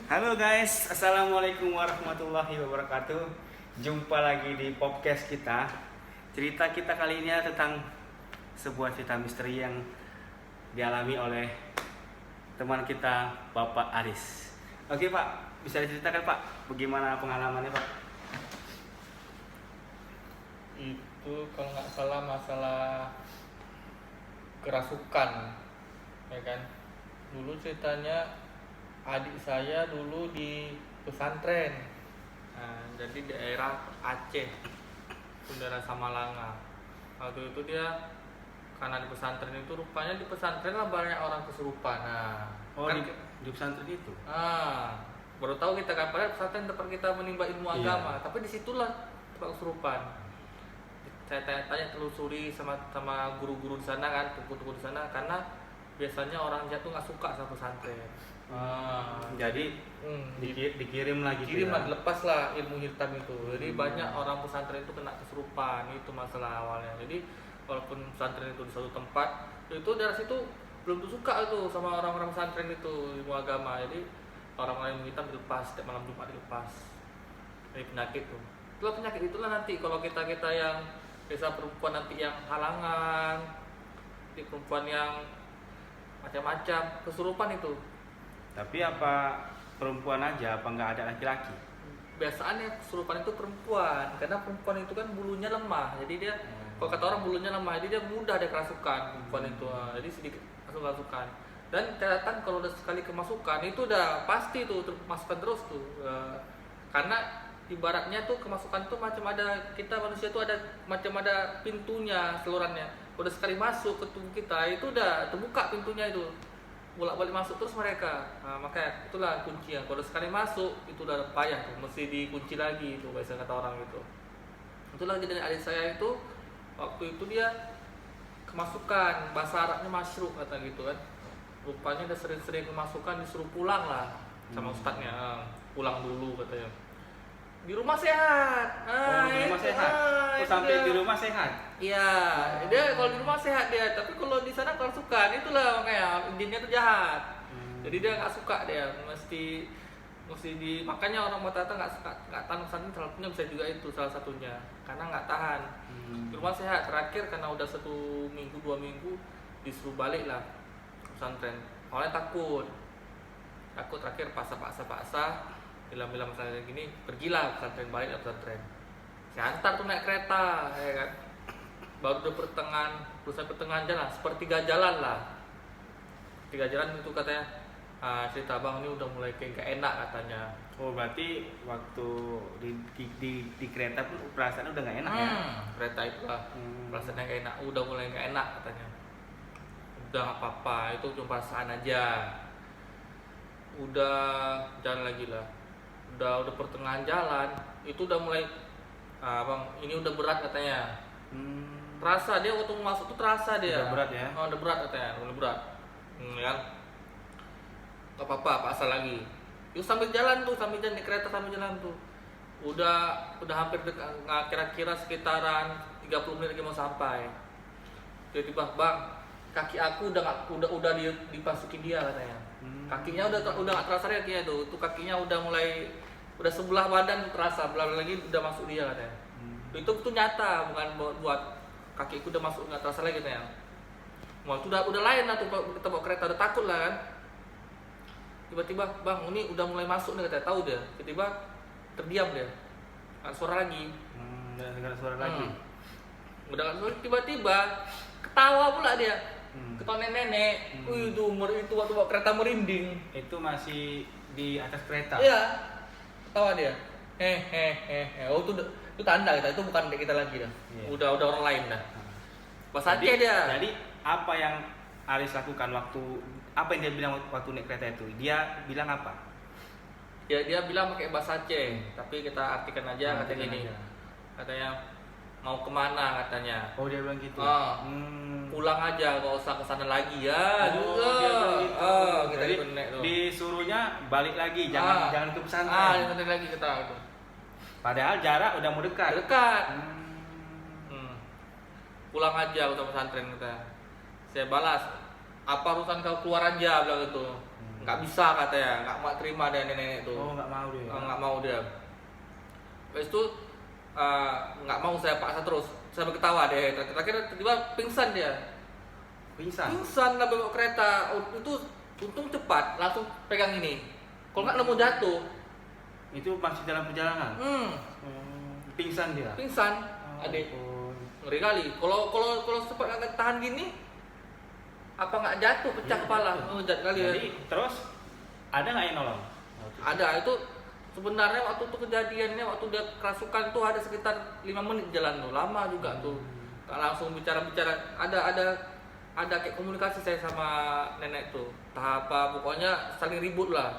Halo guys, assalamualaikum warahmatullahi wabarakatuh. Jumpa lagi di podcast kita. Cerita kita kali ini tentang sebuah cerita misteri yang dialami oleh teman kita, Bapak Aris. Oke Pak, bisa diceritakan Pak, bagaimana pengalamannya Pak? Itu kalau nggak salah masalah kerasukan, ya kan. Dulu ceritanya adik saya dulu di pesantren, nah, jadi daerah Aceh, daerah Samalanga. Waktu itu dia karena di pesantren itu rupanya di pesantren lah banyak orang kesurupan. Nah, Oh, kan, di pesantren itu. baru tahu kita kan padahal pesantren tempat kita menimba ilmu Iya. agama, tapi disitulah tempat kesurupan. Saya tanya-tanya telusuri sama guru-guru di sana kan, guru-guru di sana, karena biasanya orang Jawa tuh nggak suka sama pesantren. Jadi dikirim lagi Kirim tuh lah, ya? lepas lah ilmu hitam itu. Jadi banyak orang pesantren itu kena kesurupan, itu masalah awalnya. Jadi walaupun pesantren itu di satu tempat, itu dari situ belum tuh suka itu sama orang-orang pesantren itu ilmu agama. Jadi orang-orang ilmu hitam dilepas, setiap malam Jumat dilepas. Ini penyakit tuh. Itulah penyakit itulah nanti kalau kita yang biasa perempuan nanti yang halangan, di perempuan yang macam-macam kesurupan itu. Tapi apa perempuan aja, apa nggak ada laki-laki? Biasaannya kesurupan itu perempuan, karena perempuan itu kan bulunya lemah, jadi dia kalau kata orang bulunya lemah, jadi dia mudah ada kerasukan perempuan itu. Jadi sedikit kerasukan. Dan catatan kalau udah sekali kemasukan itu udah pasti tuh masukan terus tuh. Karena ibaratnya tuh kemasukan tuh macam ada, kita manusia tuh ada macam ada pintunya salurannya. Udah sekali masuk ke tubuh kita itu udah terbuka pintunya itu, bolak-balik masuk terus mereka. Nah, makanya itulah kuncinya. Kalau sekali masuk itu udah payah tuh, mesti dikunci lagi itu biasa kata orang gitu. Itulah jadi adik saya itu waktu itu dia kemasukan, bahasa Arabnya masyruq kata gitu kan. Rupanya udah sering-sering kemasukan, disuruh pulang lah sama ustadznya. Pulang dulu katanya. Di rumah sehat. Di rumah sehat. Sampai di rumah sehat. Iya, dia kalau di rumah sehat dia, tapi kalau di sana kerasukan, itulah makanya jinnya tuh jahat. Jadi dia nggak suka, dia mesti makanya orang Batak nggak tahan pesantren, salah satunya bisa juga itu salah satunya, karena nggak tahan. Di rumah sehat terakhir karena udah 1 minggu 2 minggu disuruh balik lah ke pesantren. Awalnya takut terakhir paksa bilang masalah gini, pergilah pesantren, balik ke pesantren. Saya antar tuh naik kereta, ya kan. Baru udah pertengahan jalan, sepertiga jalan lah. Tiga jalan itu katanya, cerita abang ini udah mulai kayak gak enak katanya. Oh berarti waktu di kereta pun perasaannya udah nggak enak ya? Kereta itu lah, perasaannya gak enak, udah mulai gak enak katanya. Udah gak apa-apa, itu cuma perasaan aja. Udah jalan lagi lah. Udah pertengahan jalan, itu udah mulai, bang ini udah berat katanya. Terasa dia waktu masuk tuh terasa dia. Udah berat ya? Udah berat katanya, udah berat. Ya. Gak apa-apa, asal lagi. Yuk sambil jalan di kereta sambil jalan tuh. Udah hampir kira-kira sekitaran 30 menit lagi mau sampai. Tiba-tiba, bang, kaki aku udah dipasuki dia katanya. Kakinya udah nggak terasa kakinya tuh. Tuh kakinya udah sebelah badan terasa, belah lagi udah masuk dia katanya. Itu tuh nyata, bukan buat kakiku udah masuk nggak terasa lagi katanya. Wah, itu udah lain lah tuh kita bawa kereta, udah takut lah kan. Tiba-tiba, bang ini udah mulai masuk nih katanya, tahu dia. Tiba-tiba terdiam dia, nggak ada suara lagi. Nggak ada suara lagi. Udah nggak ada suara, tiba-tiba ketawa pula dia. Ketawa nenek. Itu waktu bawa kereta merinding. Itu masih di atas kereta. Iya, ketawa dia. Oh itu tanda itu bukan kita lagi dah. Iya. Udah orang lain dah. Bahasa Aceh dia. Jadi apa yang Aris lakukan apa yang dia bilang waktu naik kereta itu? Dia bilang apa? Ya dia bilang pakai bahasa Aceh, tapi kita artikan aja katanya gini. Aja. Katanya mau kemana katanya. Oh dia bilang gitu. Pulang aja, gak usah kesana lagi ya. Juga. Kita Jadi tuh. disuruhnya balik lagi, jangan ke pesantren. Jangan balik lagi kita itu. Padahal jarak udah mau dekat. Pulang aja udah pesantren kita. Saya balas, apa urusan kau keluar aja bilang gitu. nggak bisa katanya, nggak terima dia nenek itu. Oh, nggak mau dia. Nggak mau dia. Habis itu nggak mau saya paksa terus, saya ketawa deh. Terakhir tiba-tiba pingsan dia. Pingsan lah bawa kereta. Itu untung cepat, langsung pegang ini. Kalau nggak nemu jatuh. Itu masih dalam perjalanan. Pingsan dia. Pingsan, adik. Ngeri kali. Kalau sempat nggak tahan gini, apa nggak jatuh, pecah kepala. Jatuh kali ya. Jadi terus ada nggak yang nolong? Ada itu. Sebenarnya waktu itu kejadiannya, waktu dia kerasukan tuh ada sekitar 5 menit jalan tuh, lama juga tuh. Nggak langsung bicara-bicara, ada kayak komunikasi saya sama nenek tuh. Tahap apa, pokoknya saling ribut lah.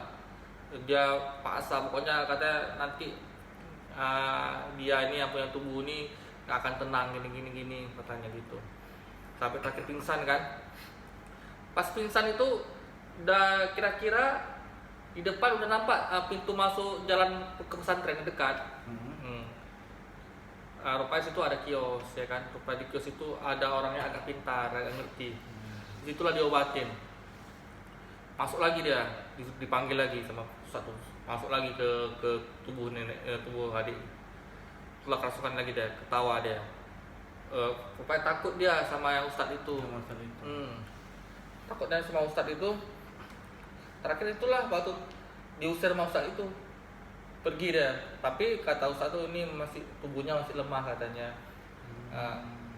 Dia paksa, pokoknya katanya nanti dia ini yang punya tubuh ini nggak akan tenang gini katanya gitu. Sampai terakhir pingsan kan. Pas pingsan itu udah kira-kira di depan udah nampak pintu masuk jalan ke pesantren yang dekat. Rupanya situ ada kios ya kan. Rupanya di kios itu ada orangnya agak pintar, agak ngerti. Disitulah diobatin. Masuk lagi dia, dipanggil lagi sama satu. Masuk lagi ke tubuh nenek, tubuh adik. Setelah kerasukan lagi dia, ketawa dia. Rupanya takut dia sama yang ustadz itu. Takut dia sama ustadz itu. Terakhir itulah waktu diusir sama ustadz itu, pergi dia. Tapi kata ustadz tuh ini masih tubuhnya masih lemah katanya.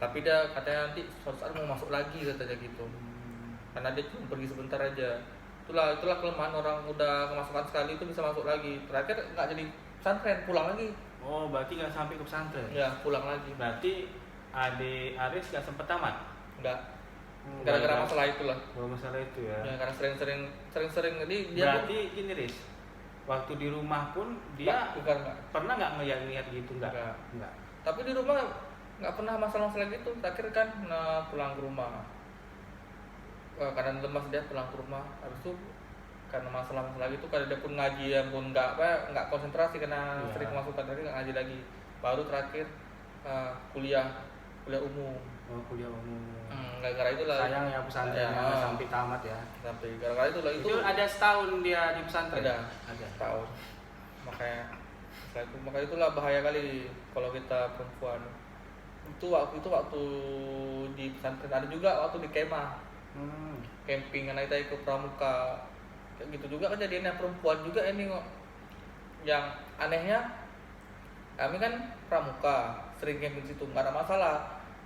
Tapi dia katanya nanti suatu saat mau masuk lagi katanya gitu. Karena dia cuma pergi sebentar aja. Itulah kelemahan orang udah kemasukan sekali itu bisa masuk lagi. Terakhir nggak jadi pesantren, pulang lagi. Oh, berarti nggak sampai ke pesantren? Ya, pulang lagi. Berarti Ade Aris nggak sempet tamat? Nggak. Gara-gara masalah itulah. Masalah itu ya. Ya, karena sering jadi dia. Berarti gini Riz, waktu di rumah pun dia enggak. Pernah nggak ngeliat gitu nggak? Enggak. Tapi di rumah nggak pernah masalah-masalah gitu. Terakhir kan pulang ke rumah. Karena lemas dia pulang ke rumah. Habis itu karena masalah-masalah gitu, karena dia pun ngaji yang pun nggak konsentrasi karena sering kemasukan, tadi nggak ngaji lagi. Baru terakhir kuliah umum. Oh, kuliah umum. Gara-gara itulah. Sayang ya pesantren sampai tamat ya. Sampai gara-gara itulah itu ada setahun dia di pesantren. Ada setahun. Makanya itulah bahaya kali kalau kita perempuan. Itu waktu di pesantren, ada juga waktu di kemah. Camping anak kita ikut pramuka. Kayak gitu juga kejadiannya perempuan juga ini kok. Yang anehnya kami kan pramuka, sering camping situ nggak ada masalah.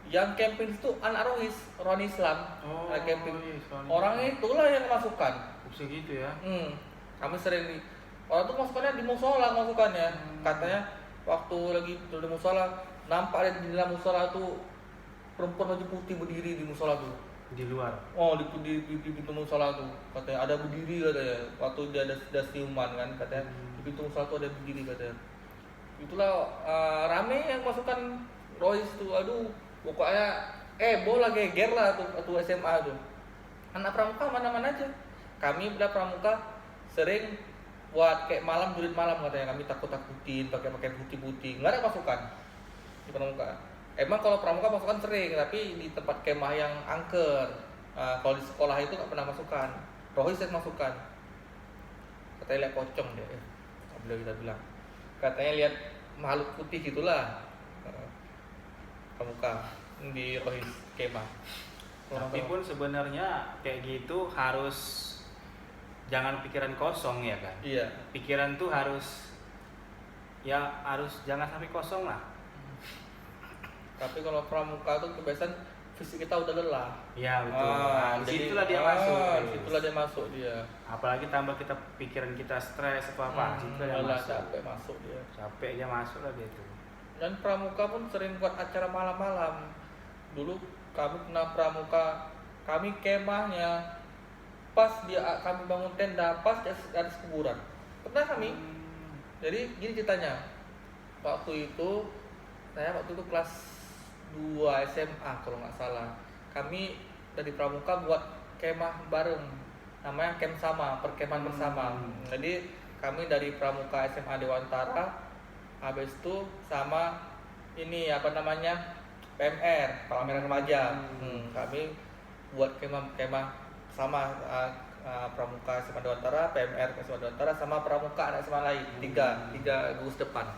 Yang camping itu anak Rohis Islam. Camping. Orang itulah yang masukkan. Bisa gitu ya. Kami sering orang tuh masukannya di musola masukannya. Katanya waktu lagi di musola nampak ada di dalam musola tuh perempuan baju putih berdiri di musola tuh. Di luar. Oh, di pintu musola tuh. Katanya ada berdiri katanya. Waktu dia ada siuman kan katanya di pintu musola tuh ada berdiri katanya. Itulah rame yang masukkan Rohis tuh. Aduh, pokoknya bola geger lah tuh SMA tuh. Anak pramuka mana-mana aja. Kami udah pramuka sering buat kayak jurit malam katanya, kami takut-takutin pakai putih-putih. Enggak ada pasukan di pramuka. Emang kalau pramuka pasukan sering, tapi di tempat kemah yang angker. Kalau di sekolah itu nggak pernah masukan. Rohis yang masukan. Katanya lihat pocong dia. Bila kita bilang. Katanya lihat makhluk putih gitulah. Pramuka di Rohis kemah. Tapi pun sebenarnya kayak gitu harus jangan pikiran kosong ya kan. Iya. Pikiran tuh harus jangan sampai kosong lah. Tapi kalau pramuka tuh kebiasaan fisik kita udah lelah. Iya betul. Disitulah dia masuk. Disitulah dia masuk dia. Apalagi tambah pikiran kita stres atau apa, situlah dia masuk. Capek masuk dia. Capek dia masuk lah dia tuh. Dan pramuka pun sering buat acara malam-malam. Dulu kami pernah pramuka, kami kemahnya pas kami bangun tenda, pas ada kuburan. Pernah kami. Jadi gini ceritanya. Waktu itu kelas 2 SMA kalau nggak salah. Kami dari pramuka buat kemah bareng. Namanya camp sama, perkemahan bersama. Jadi kami dari pramuka SMA Dewantara, habis itu sama ini PMR, Pameran Remaja. Kami buat kemah sama Pramuka SMA Dewantara, PMR SMA Dewantara, sama Pramuka anak SMA lain, tiga gugus depan.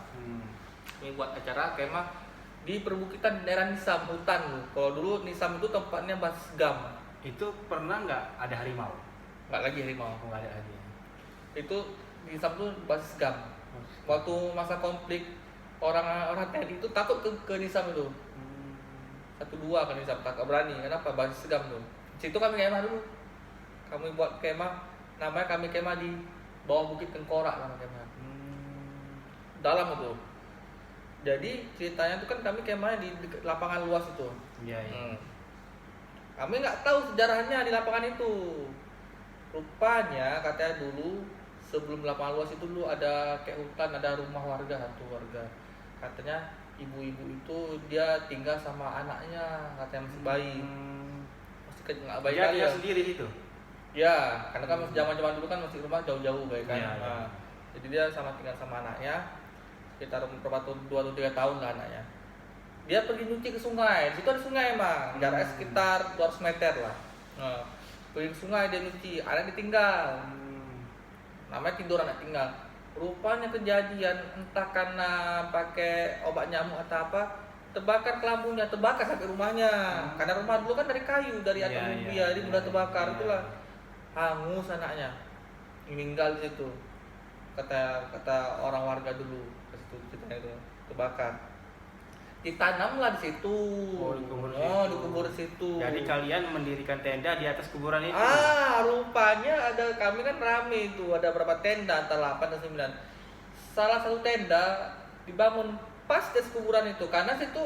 Ini buat acara kemah di perbukitan daerah Nisam, hutan. Kalau dulu Nisam itu tempatnya Basgam. Itu pernah nggak ada harimau? Nggak lagi harimau. Nggak ada lagi. Itu Nisam itu Basgam. Waktu masa konflik orang TNI itu takut ke Nisam itu. 1-2 kan Nisam, tak berani. Kenapa? Basgam tuh. Situ kami kemah dulu. Kami buat kemah, namanya kami kemah di bawah Bukit Tengkorak namanya kemah. Dalam itu. Jadi ceritanya itu kan kami kemahnya di lapangan luas itu. Iya. Kami nggak tahu sejarahnya di lapangan itu. Rupanya katanya dulu sebelum lapangan luas itu dulu ada kayak hutan, ada rumah warga, satu warga. Katanya ibu-ibu itu dia tinggal sama anaknya, katanya masih bayi. Masih nggak bayi lagi Dia ya. sendiri situ. Ya, karena kan zaman-zaman dulu kan masih rumah jauh-jauh kayak kan. Iya, iya. Nah, jadi dia tinggal sama anaknya. Sekitar berapa 2 atau 3 tahun lah anaknya. Dia pergi nyuci ke sungai. Di situ ada sungai emang, jaraknya sekitar 200 meter lah. Nah, pergi ke sungai dia nyuci, anak ditinggal. Namanya tidur anak tinggal. Rupanya kejadian entah karena pakai obat nyamuk atau apa, terbakar kelambunya, terbakar sampai rumahnya. Karena rumah dulu kan dari kayu, dari atap rubia, jadi mudah terbakar. Itulah hangus anaknya, meninggal di situ. Kata orang warga dulu, ke situ ceritanya itu terbakar. Ditanamlah di situ. Dikubur di situ. Jadi kalian mendirikan tenda di atas kuburan itu. Rupanya ada, kami kan rame itu, ada berapa tenda, antara 8 dan 9. Salah satu tenda dibangun pas di kuburan itu, karena situ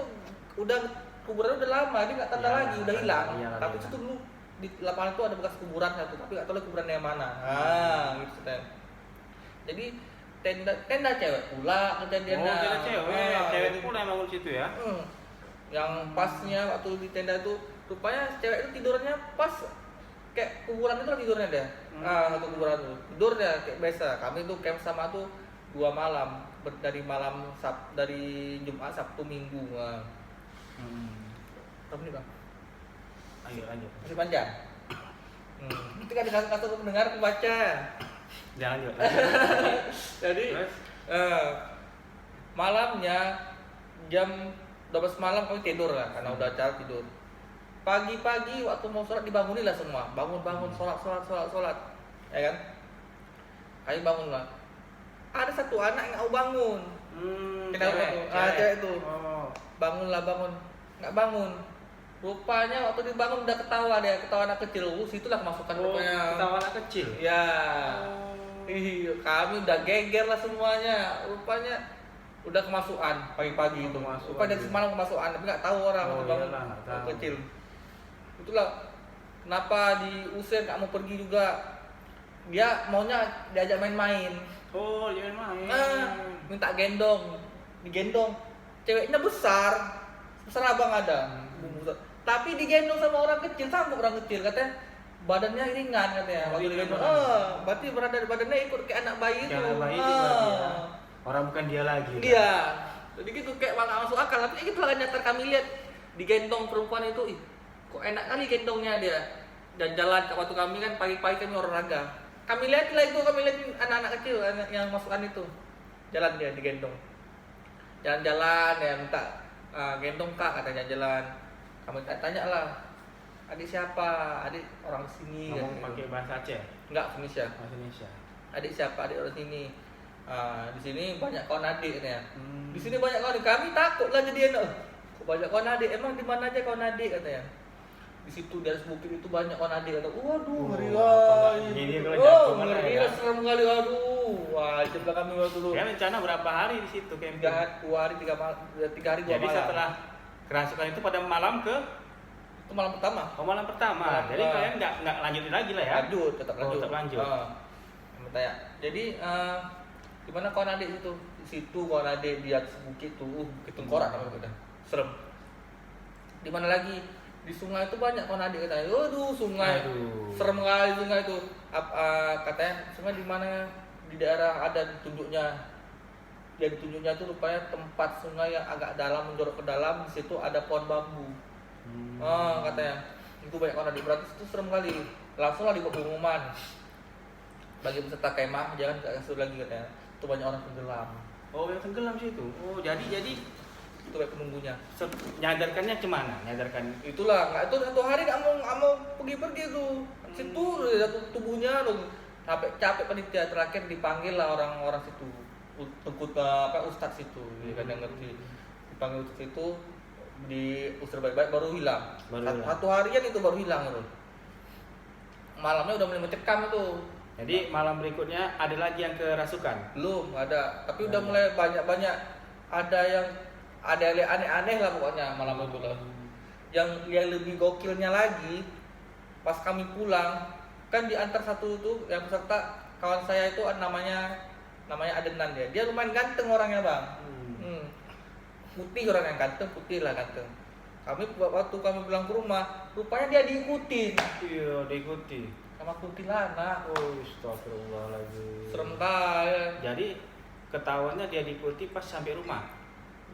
kuburan udah lama, dia nggak tanda lagi, udah hilang. Tapi situ dulu di lapangan itu ada bekas kuburan satu, tapi nggak tahu lagi kuburan yang mana. Gitu kan. Jadi tenda cewek pula kejadiannya. Tenda cewek pula yang bangun situ ya. Yang pasnya waktu di tenda itu rupanya cewek itu tidurnya pas kayak kuburan itu tidurnya deh. Satu kuburan itu tidur dia kayak biasa. Kami tuh camp sama tuh 2 malam, dari Jumat, Sabtu, Minggu. Kamu nih bang? Ayo lanjut. Masih panjang. Itu kan kasih pendengar pembaca. Jangan lanjut. Jadi malamnya jam 12 malam kami tidur lah, karena udah acara tidur. Pagi-pagi waktu mau sholat dibangunin lah semua, bangun sholat, ya kan? Kami bangun lah. Ada satu anak yang nggak mau bangun. Cewek itu. Bangun, nggak bangun. Rupanya waktu dibangun udah ketawa anak kecil. Situlah kemasukan rupanya. Ketawa anak kecil. Ya. Kami udah geger lah semuanya. Rupanya udah kemasukan pagi-pagi itu. Rupanya dari semalam kemasukan, tapi nggak tahu orang waktu bangun kecil. Itulah kenapa diusir, nggak mau pergi juga. Dia maunya diajak main-main. Dia main. Minta digendong. Ceweknya besar abang ada. Tapi digendong sama orang kecil, sanggup orang kecil katanya. Badannya ringan katanya. Waktu digendong. Berarti badannya ikut kayak anak bayi itu. Orang bukan dia lagi. Iya. Jadi gitu kayak nggak masuk akal. Tapi itu lah nyata kami lihat digendong perempuan itu. Kok enak kali gendongnya dia. Dan jalan waktu kami kan pagi-pagi kami olahraga. Kami lihat anak-anak kecil yang masukan itu. Jalan dia digendong. Jalan-jalan ya minta gendong kak katanya jalan. Kami tanya lah, adik siapa? Adik orang sini. Ngomong pakai bahasa Aceh? Enggak, Indonesia. Bahasa Indonesia. Adik siapa? Adik orang sini. Di sini banyak kawan adik katanya. Di sini banyak kawan adik. Kami takut lah jadi anak. Kok banyak kawan adik? Emang di mana aja kawan adik katanya? Di situ di atas bukit itu banyak kawan adik. Kata, waduh, ngeri lah. Ngeri lah, serem kali. Wajib lah kami waktu dulu. Ya rencana berapa hari di situ camping? 3 hari 2 malam. Jadi setelah kerasukan itu pada malam ke? Itu malam pertama. Malam pertama. Jadi kalian nggak lanjutin lagi lah ya? Tetap lanjut. Tanya. Jadi gimana kawan adik itu? Di situ kawan adik di atas bukit tuh, Bukit Tengkorak namanya udah. Serem. Di mana lagi? Di sungai itu banyak kawan adik katanya. Sungai. Serem kali sungai itu. Katanya sungai di mana? Di daerah ada tunjuknya. Yang tunjuknya itu rupanya tempat sungai yang agak dalam menjorok ke dalam. Di situ ada pohon bambu. Katanya itu banyak kawan adik, berarti itu serem kali. langsung lah dibuat pengumuman bagi peserta kemah jangan kasih lagi katanya. Itu banyak orang tenggelam. Oh, yang tenggelam sih itu. Oh, jadi Itu kayak penunggunya. nyadarkannya cemana? Nyadarkan. Itulah, nggak itu satu hari nggak mau pergi tuh. Situ satu tubuhnya tuh sampai capek panitia terakhir dipanggil lah orang-orang situ. Ustadz situ, dia kan yang ngerti. Dipanggil ustadz situ diusir baik-baik baru hilang. Satu harian itu baru hilang tuh. Malamnya udah mulai mencekam itu. Jadi malam berikutnya ada lagi yang kerasukan? Belum ada, tapi udah mulai banyak ada yang aneh-aneh lah pokoknya malam itu lah. Yang lebih gokilnya lagi, pas kami pulang kan diantar satu tuh yang peserta kawan saya itu namanya Adenan dia lumayan ganteng orangnya bang. Putih orang yang ganteng, putih lah ganteng. Waktu kami pulang ke rumah, rupanya dia diikutin. Iya, diikuti Sama kuntilanak. Oh, astagfirullahaladzim. Serem kali. Jadi ketahuannya dia diikuti pas sampai rumah.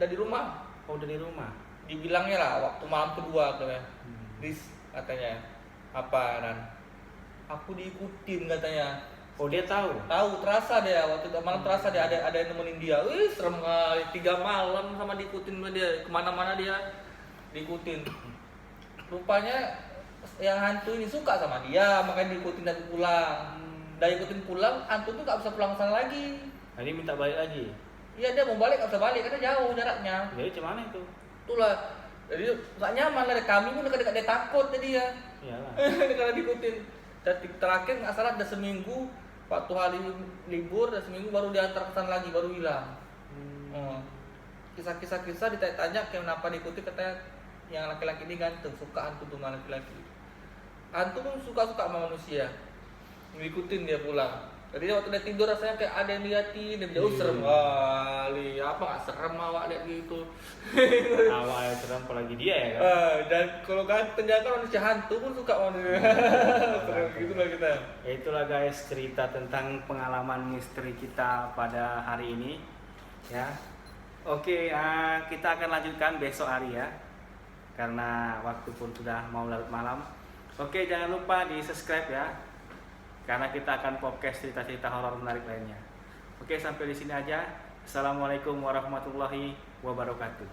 Dari rumah. Oh, dari rumah. Dibilangnya lah waktu malam kedua katanya. Katanya apa Nan? Aku diikutin katanya. Oh, dia tahu. Tahu, terasa dia waktu itu malam terasa dia ada yang nemenin dia. Wih, serem kali. 3 malam sama diikutin sama dia. Kemana-mana dia diikutin. Rupanya yang hantu ini suka sama dia, makanya diikutin dan pulang. Udah ikutin pulang, hantu tuh gak bisa pulang ke sana lagi. Jadi minta balik lagi. Iya, dia mau balik gak bisa balik karena jauh jaraknya. Jadi gimana itu? Itulah. Jadi gak nyaman lah, kami pun dekat-dekat dia takut jadi ya. Iyalah. Karena diikutin. Terakhir nggak salah ada seminggu waktu hari libur, ada seminggu baru diantar ke sana lagi, baru hilang. Kisah-kisah ditanya kenapa diikuti, katanya yang laki-laki ini ganteng, suka hantu tuh sama laki-laki. Hantu pun suka-suka sama manusia, ngikutin dia pulang. Jadi waktu dia tidur rasanya kayak ada yang liatin, dia jauh serem kali. Apa nggak serem awak lihat gitu? Awalnya serem apalagi dia ya kan. Dan kalau ganteng kan manusia hantu pun suka manusia. Serem gitu lah kita. Ya, itulah guys cerita tentang pengalaman misteri kita pada hari ini. Ya. Oke, kita akan lanjutkan besok hari ya. Karena waktu pun sudah mau larut malam. Oke, jangan lupa di subscribe ya. Karena kita akan podcast cerita-cerita horor menarik lainnya. Oke, sampai di sini aja. Assalamualaikum warahmatullahi wabarakatuh.